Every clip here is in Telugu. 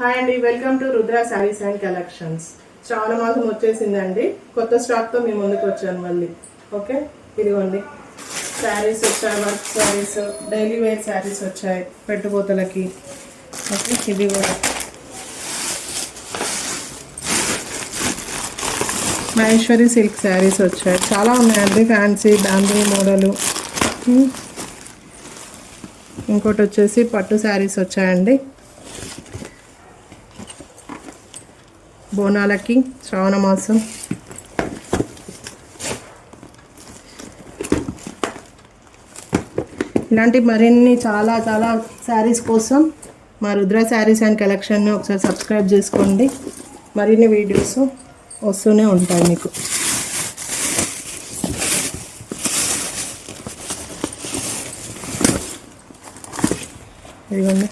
హాయ్ అండి, welcome to Rudra sarees and collections. Shravana మాసం వచ్చేసిందండి. కొత్త స్టాక్తో మీ ముందుకు వచ్చాను మళ్ళీ. ఓకే, ఇదిగోండి శారీస్ వచ్చాయి, work saris, daily wear saris వచ్చాయి పెట్టుబోతలకి. ఓకే, ఇది కూడా మహేశ్వరి సిల్క్ శారీస్ వచ్చాయి. చాలా ఉన్నాయండి, ఫ్యాన్సీ బాంబీ మోడలు. ఇంకోటి వచ్చేసి పట్టు శారీస్ వచ్చాయండి. బోనాలకి శ్రావణ మాసం. ఇలాంటి మరిన్ని చాలా శారీస్ కోసం మా రుద్ర శారీస్ అండ్ కలెక్షన్ని ఒకసారి సబ్స్క్రైబ్ చేసుకోండి. మరిన్ని వీడియోస్ వస్తూనే ఉంటాయి మీకు. ఇదిగోండి,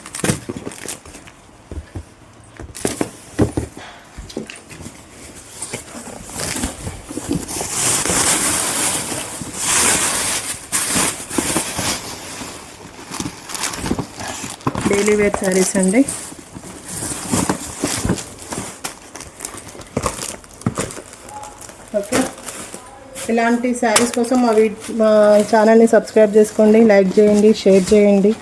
డైలీ వేర్ శారీస్ అండి. ఓకే, ఇలాంటి శారీస్ కోసం మా ఛానల్ని సబ్స్క్రైబ్ చేసుకోండి, లైక్ చేయండి, షేర్ చేయండి.